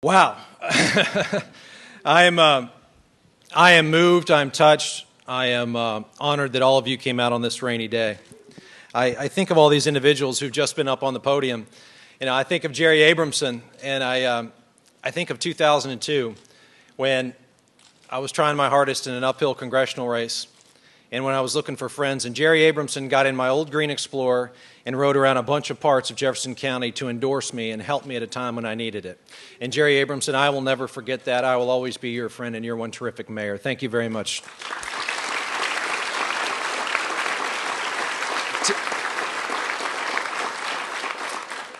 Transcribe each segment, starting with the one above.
Wow. I am moved, I'm touched, I am honored that all of you came out on this rainy day. I think of all these individuals who've just been up on the podium. I think of Jerry Abramson, and I think of 2002 when I was trying my hardest in an uphill congressional race, and when I was looking for friends, and Jerry Abramson got in my old green Explorer and rode around a bunch of parts of Jefferson County to endorse me and help me at a time when I needed it. And Jerry Abramson, I will never forget that. I will always be your friend, and you're one terrific mayor. Thank you very much.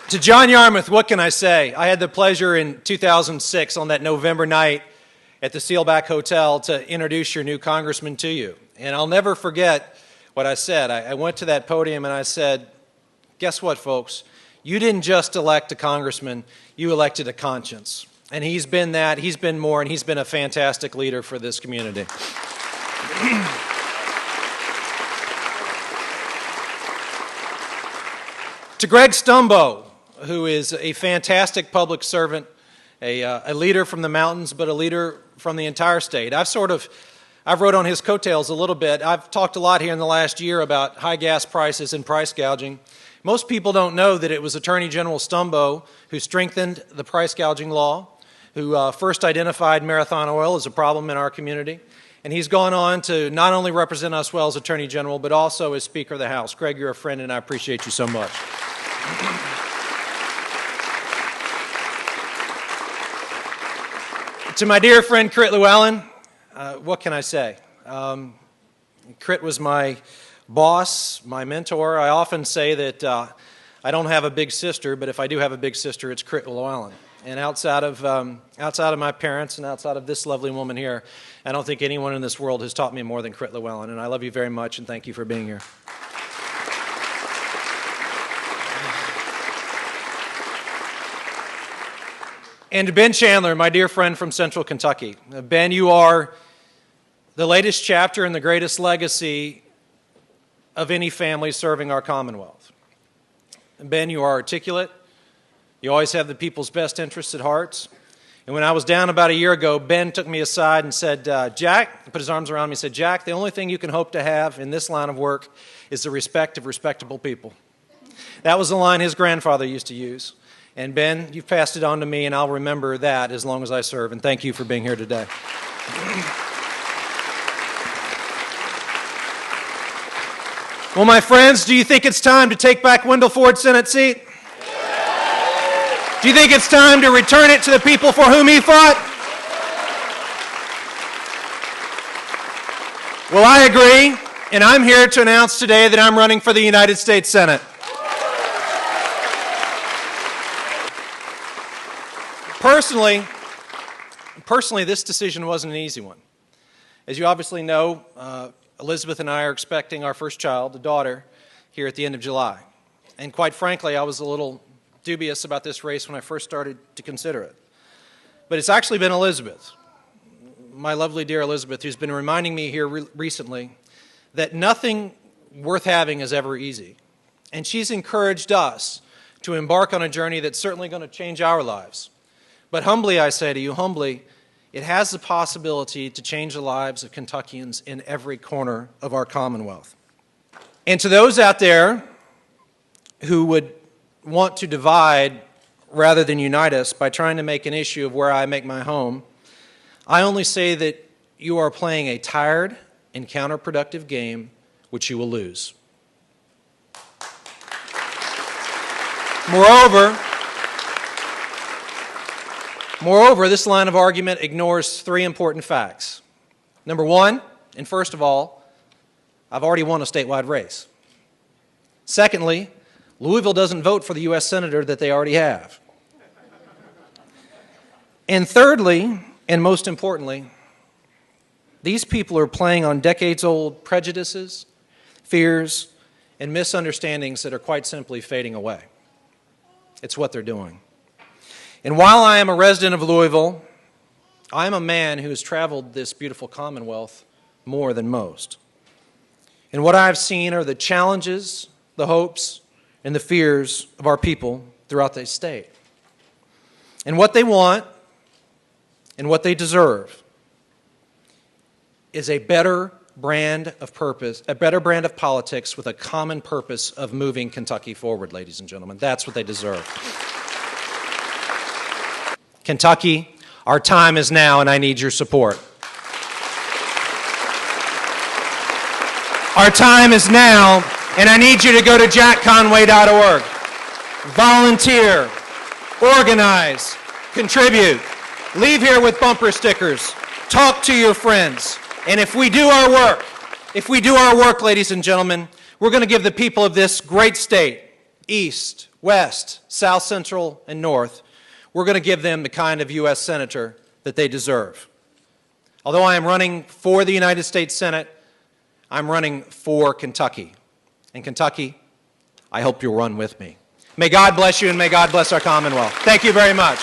To John Yarmouth, what can I say? I had the pleasure in 2006 on that November night at the Sealback Hotel to introduce your new congressman to you. And I'll never forget what I said. I went to that podium and I said, guess what, folks? You didn't just elect a congressman, you elected a conscience. And he's been that, he's been more, and he's been a fantastic leader for this community. To Greg Stumbo, who is a fantastic public servant, a leader from the mountains, but a leader from the entire state. I've wrote on his coattails a little bit. I've talked a lot here in the last year about high gas prices and price gouging. Most people don't know that it was Attorney General Stumbo who strengthened the price gouging law, who first identified marathon oil as a problem in our community. And he's gone on to not only represent us well as Attorney General, but also as Speaker of the House. Greg, you're a friend, and I appreciate you so much. To my dear friend Crit Llewellyn, what can I say? Crit was my boss, my mentor. I often say that I don't have a big sister, but if I do have a big sister, it's Crit Llewellyn. And outside of my parents and outside of this lovely woman here, I don't think anyone in this world has taught me more than Crit Llewellyn. And I love you very much, and thank you for being here. And to Ben Chandler, my dear friend from Central Kentucky. Ben, you are the latest chapter and the greatest legacy of any family serving our Commonwealth. Ben, you are articulate. You always have the people's best interests at heart. And when I was down about a year ago, Ben took me aside and said, Jack, he put his arms around me and said, Jack, the only thing you can hope to have in this line of work is the respect of respectable people. That was the line his grandfather used to use. And Ben, you've passed it on to me, and I'll remember that as long as I serve. And thank you for being here today. Well, my friends, do you think it's time to take back Wendell Ford's Senate seat? Do you think it's time to return it to the people for whom he fought? Well, I agree, and I'm here to announce today that I'm running for the United States Senate. Personally, this decision wasn't an easy one. As you obviously know, Elizabeth and I are expecting our first child, a daughter, here at the end of July. And quite frankly, I was a little dubious about this race when I first started to consider it. But it's actually been Elizabeth, my lovely dear Elizabeth, who's been reminding me here recently that nothing worth having is ever easy. And she's encouraged us to embark on a journey that's certainly going to change our lives. But humbly, I say to you, humbly, it has the possibility to change the lives of Kentuckians in every corner of our Commonwealth. And to those out there who would want to divide rather than unite us by trying to make an issue of where I make my home, I only say that you are playing a tired and counterproductive game which you will lose. Moreover, this line of argument ignores three important facts. Number one, and first of all, I've already won a statewide race. Secondly, Louisville doesn't vote for the U.S. Senator that they already have. And thirdly, and most importantly, these people are playing on decades-old prejudices, fears, and misunderstandings that are quite simply fading away. It's what they're doing. And while I am a resident of Louisville, I am a man who has traveled this beautiful Commonwealth more than most. And what I have seen are the challenges, the hopes, and the fears of our people throughout the state. And what they want and what they deserve is a better brand of purpose, a better brand of politics with a common purpose of moving Kentucky forward, ladies and gentlemen. That's what they deserve. Kentucky, our time is now, and I need your support. Our time is now, and I need you to go to jackconway.org. Volunteer, organize, contribute. Leave here with bumper stickers. Talk to your friends. And if we do our work, ladies and gentlemen, we're going to give the people of this great state, East, West, South Central, and North, we're going to give them the kind of U.S. Senator that they deserve. Although I am running for the United States Senate, I'm running for Kentucky. And Kentucky, I hope you'll run with me. May God bless you, and may God bless our Commonwealth. Thank you very much.